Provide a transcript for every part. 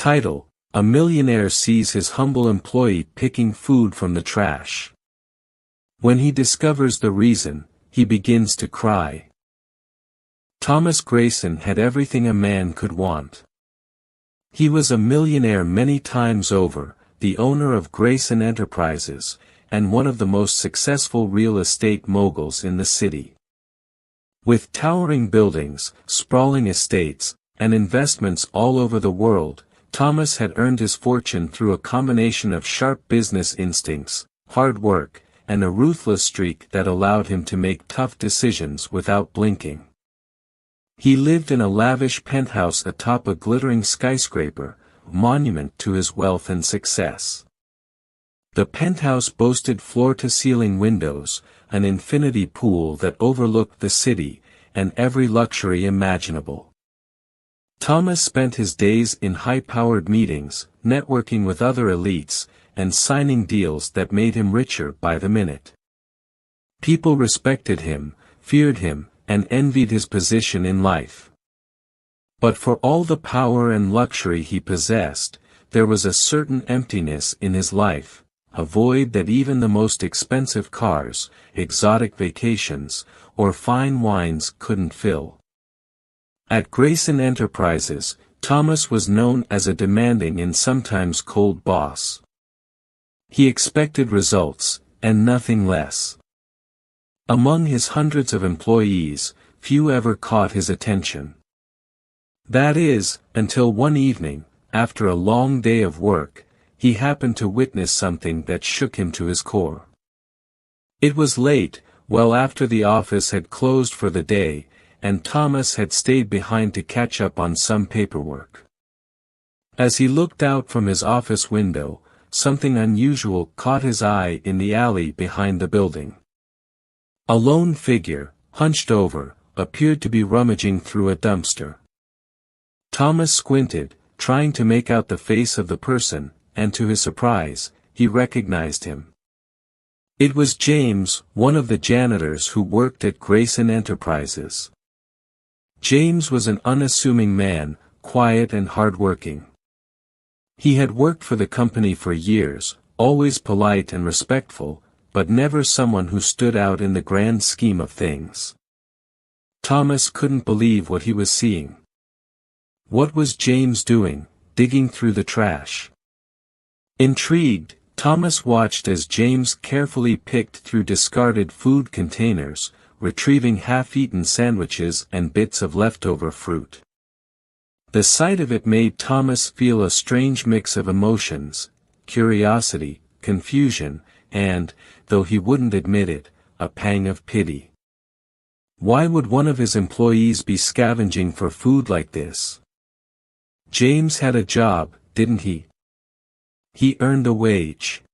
Title: A millionaire sees his humble employee picking food from the trash. When he discovers the reason, he begins to cry. Thomas Grayson had everything a man could want. He was a millionaire many times over, the owner of Grayson Enterprises, and one of the most successful real estate moguls in the city. With towering buildings, sprawling estates, and investments all over the world, Thomas had earned his fortune through a combination of sharp business instincts, hard work, and a ruthless streak that allowed him to make tough decisions without blinking. He lived in a lavish penthouse atop a glittering skyscraper, a monument to his wealth and success. The penthouse boasted floor-to-ceiling windows, an infinity pool that overlooked the city, and every luxury imaginable. Thomas spent his days in high-powered meetings, networking with other elites, and signing deals that made him richer by the minute. People respected him, feared him, and envied his position in life. But for all the power and luxury he possessed, there was a certain emptiness in his life, a void that even the most expensive cars, exotic vacations, or fine wines couldn't fill. At Grayson Enterprises, Thomas was known as a demanding and sometimes cold boss. He expected results, and nothing less. Among his hundreds of employees, few ever caught his attention. That is, until one evening, after a long day of work, he happened to witness something that shook him to his core. It was late, well after the office had closed for the day, and Thomas had stayed behind to catch up on some paperwork. As he looked out from his office window, something unusual caught his eye in the alley behind the building. A lone figure, hunched over, appeared to be rummaging through a dumpster. Thomas squinted, trying to make out the face of the person, and to his surprise, he recognized him. It was James, one of the janitors who worked at Grayson Enterprises. James was an unassuming man, quiet and hardworking. He had worked for the company for years, always polite and respectful, but never someone who stood out in the grand scheme of things. Thomas couldn't believe what he was seeing. What was James doing, digging through the trash? Intrigued, Thomas watched as James carefully picked through discarded food containers, retrieving half-eaten sandwiches and bits of leftover fruit. The sight of it made Thomas feel a strange mix of emotions, curiosity, confusion, and, though he wouldn't admit it, a pang of pity. Why would one of his employees be scavenging for food like this? James had a job, didn't he? He earned a wage.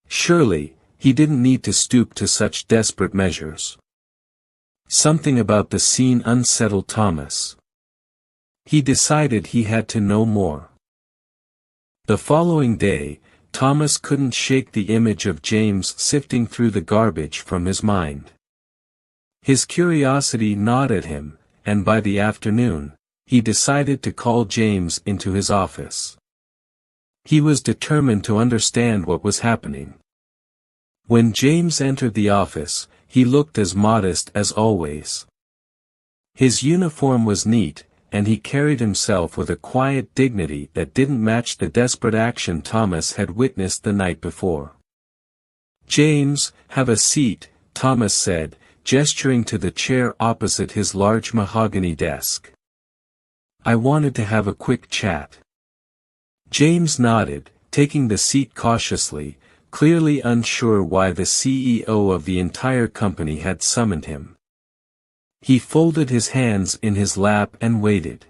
Surely, he didn't need to stoop to such desperate measures. Something about the scene unsettled Thomas. He decided he had to know more. The following day, Thomas couldn't shake the image of James sifting through the garbage from his mind. His curiosity gnawed at him, and by the afternoon, he decided to call James into his office. He was determined to understand what was happening. When James entered the office, he looked as modest as always. His uniform was neat, and he carried himself with a quiet dignity that didn't match the desperate action Thomas had witnessed the night before. "James, have a seat," Thomas said, gesturing to the chair opposite his large mahogany desk. "I wanted to have a quick chat." James nodded, taking the seat cautiously, clearly unsure why the CEO of the entire company had summoned him. He folded his hands in his lap and waited.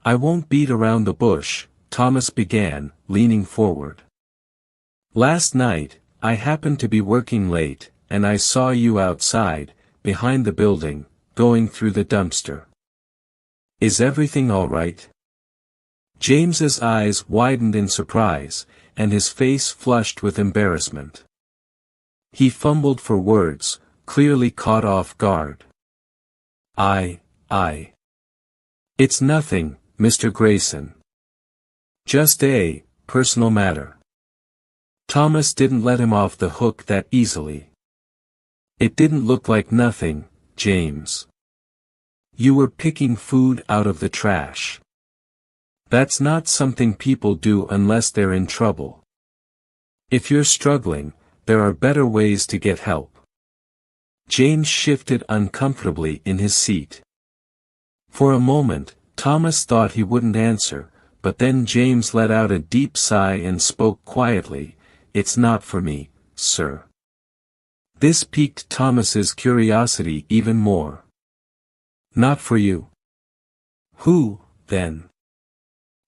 "I won't beat around the bush," Thomas began, leaning forward. "Last night, I happened to be working late, and I saw you outside, behind the building, going through the dumpster. Is everything all right?" James's eyes widened in surprise, and his face flushed with embarrassment. He fumbled for words, clearly caught off guard. I. It's nothing, Mr. Grayson. Just a personal matter. Thomas didn't let him off the hook that easily. It didn't look like nothing, James. You were picking food out of the trash. That's not something people do unless they're in trouble. If you're struggling, there are better ways to get help. James shifted uncomfortably in his seat. For a moment, Thomas thought he wouldn't answer, but then James let out a deep sigh and spoke quietly, "It's not for me, sir." This piqued Thomas's curiosity even more. Not for you? Who, then?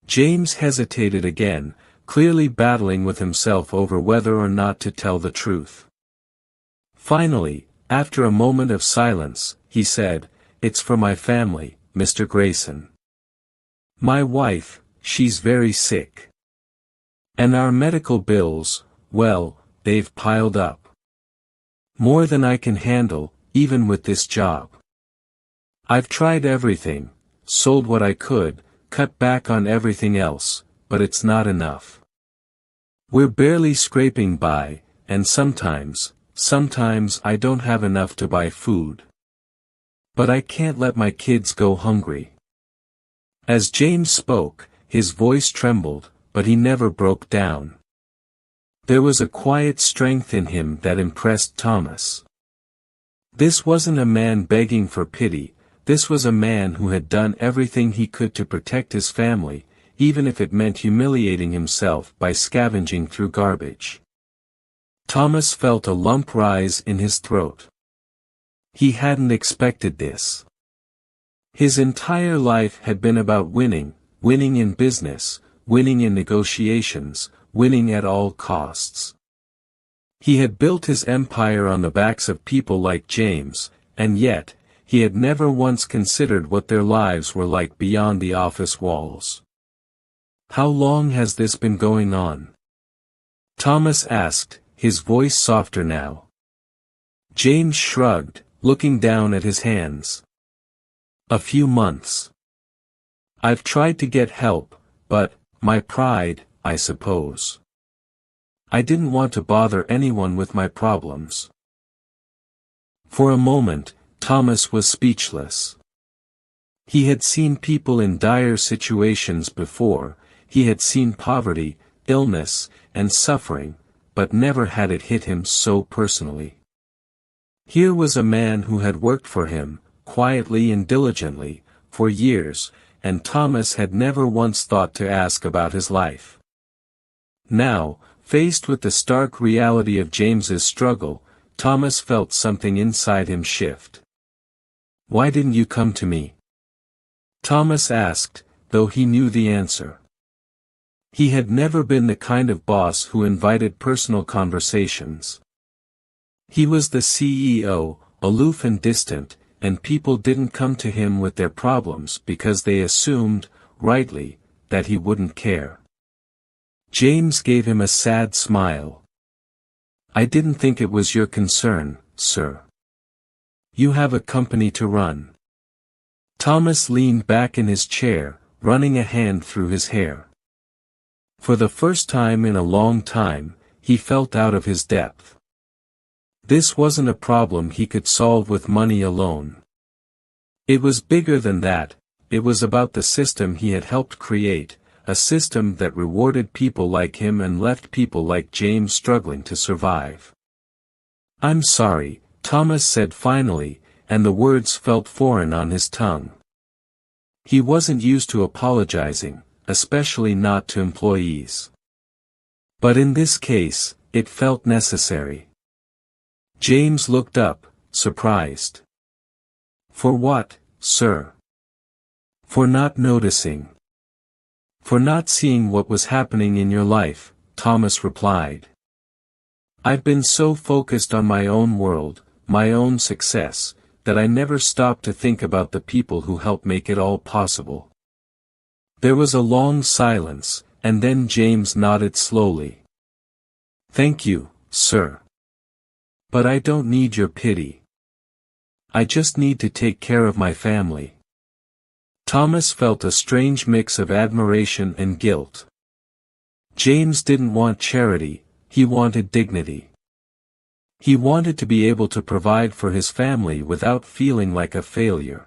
James hesitated again, clearly battling with himself over whether or not to tell the truth. Finally, after a moment of silence, he said, "It's for my family, Mr. Grayson. My wife, she's very sick. And our medical bills, well, they've piled up. More than I can handle, even with this job. I've tried everything, sold what I could, cut back on everything else, but it's not enough. We're barely scraping by, and sometimes I don't have enough to buy food. But I can't let my kids go hungry." As James spoke, his voice trembled, but he never broke down. There was a quiet strength in him that impressed Thomas. This wasn't a man begging for pity, this was a man who had done everything he could to protect his family, even if it meant humiliating himself by scavenging through garbage. Thomas felt a lump rise in his throat. He hadn't expected this. His entire life had been about winning in business, winning in negotiations, winning at all costs. He had built his empire on the backs of people like James, and yet, he had never once considered what their lives were like beyond the office walls. "How long has this been going on?" Thomas asked, his voice softer now. James shrugged, looking down at his hands. "A few months. I've tried to get help, but, my pride, I suppose. I didn't want to bother anyone with my problems." For a moment, Thomas was speechless. He had seen people in dire situations before, he had seen poverty, illness, and suffering, but never had it hit him so personally. Here was a man who had worked for him, quietly and diligently, for years, and Thomas had never once thought to ask about his life. Now, faced with the stark reality of James's struggle, Thomas felt something inside him shift. "Why didn't you come to me?" Thomas asked, though he knew the answer. He had never been the kind of boss who invited personal conversations. He was the CEO, aloof and distant, and people didn't come to him with their problems because they assumed, rightly, that he wouldn't care. James gave him a sad smile. "I didn't think it was your concern, sir. You have a company to run." Thomas leaned back in his chair, running a hand through his hair. For the first time in a long time, he felt out of his depth. This wasn't a problem he could solve with money alone. It was bigger than that, it was about the system he had helped create, a system that rewarded people like him and left people like James struggling to survive. "I'm sorry," Thomas said finally, and the words felt foreign on his tongue. He wasn't used to apologizing, especially not to employees. But in this case, it felt necessary. James looked up, surprised. "For what, sir?" "For not noticing. For not seeing what was happening in your life," Thomas replied. "I've been so focused on my own world, my own success, that I never stopped to think about the people who helped make it all possible." There was a long silence, and then James nodded slowly. "Thank you, sir. But I don't need your pity. I just need to take care of my family." Thomas felt a strange mix of admiration and guilt. James didn't want charity, he wanted dignity. He wanted to be able to provide for his family without feeling like a failure.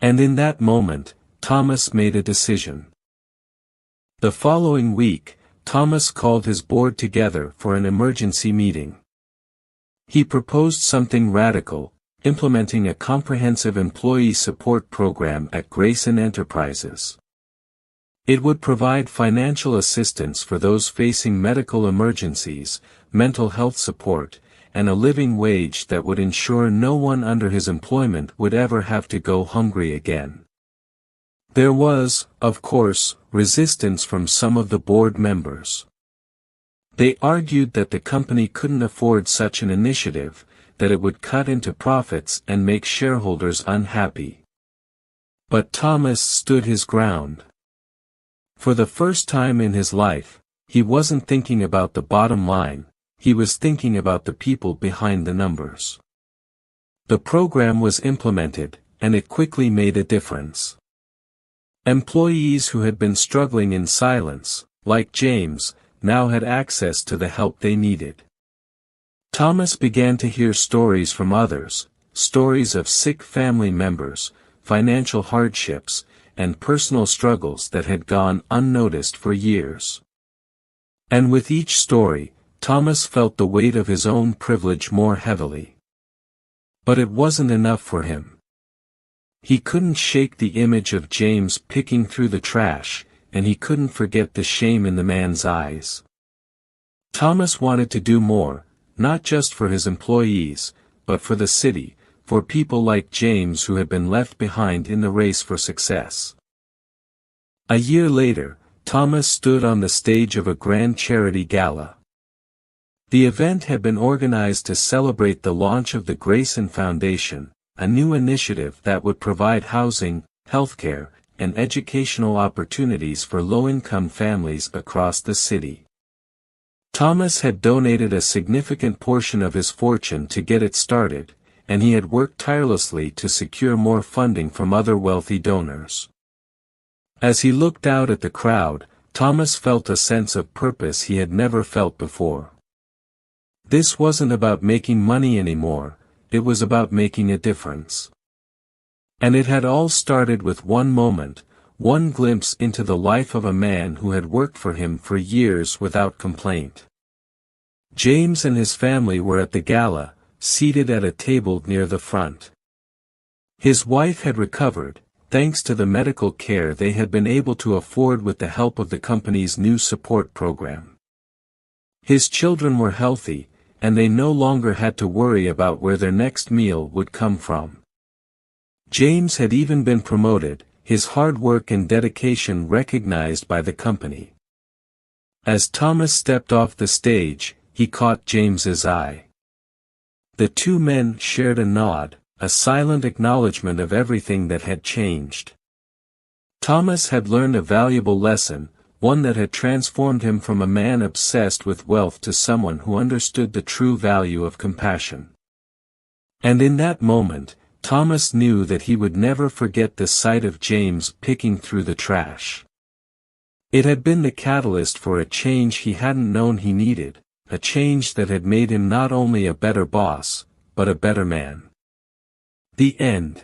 And in that moment, Thomas made a decision. The following week, Thomas called his board together for an emergency meeting. He proposed something radical, implementing a comprehensive employee support program at Grayson Enterprises. It would provide financial assistance for those facing medical emergencies, mental health support, and a living wage that would ensure no one under his employment would ever have to go hungry again. There was, of course, resistance from some of the board members. They argued that the company couldn't afford such an initiative, that it would cut into profits and make shareholders unhappy. But Thomas stood his ground. For the first time in his life, he wasn't thinking about the bottom line, he was thinking about the people behind the numbers. The program was implemented, and it quickly made a difference. Employees who had been struggling in silence, like James, now had access to the help they needed. Thomas began to hear stories from others, stories of sick family members, financial hardships, and personal struggles that had gone unnoticed for years. And with each story, Thomas felt the weight of his own privilege more heavily. But it wasn't enough for him. He couldn't shake the image of James picking through the trash, and he couldn't forget the shame in the man's eyes. Thomas wanted to do more, not just for his employees, but for the city, for people like James who had been left behind in the race for success. A year later, Thomas stood on the stage of a grand charity gala. The event had been organized to celebrate the launch of the Grayson Foundation, a new initiative that would provide housing, healthcare, and educational opportunities for low-income families across the city. Thomas had donated a significant portion of his fortune to get it started, and he had worked tirelessly to secure more funding from other wealthy donors. As he looked out at the crowd, Thomas felt a sense of purpose he had never felt before. This wasn't about making money anymore, it was about making a difference. And it had all started with one moment, one glimpse into the life of a man who had worked for him for years without complaint. James and his family were at the gala, seated at a table near the front. His wife had recovered, thanks to the medical care they had been able to afford with the help of the company's new support program. His children were healthy, and they no longer had to worry about where their next meal would come from. James had even been promoted, his hard work and dedication recognized by the company. As Thomas stepped off the stage, he caught James's eye. The two men shared a nod, a silent acknowledgement of everything that had changed. Thomas had learned a valuable lesson, one that had transformed him from a man obsessed with wealth to someone who understood the true value of compassion. And in that moment, Thomas knew that he would never forget the sight of James picking through the trash. It had been the catalyst for a change he hadn't known he needed, a change that had made him not only a better boss, but a better man. The end.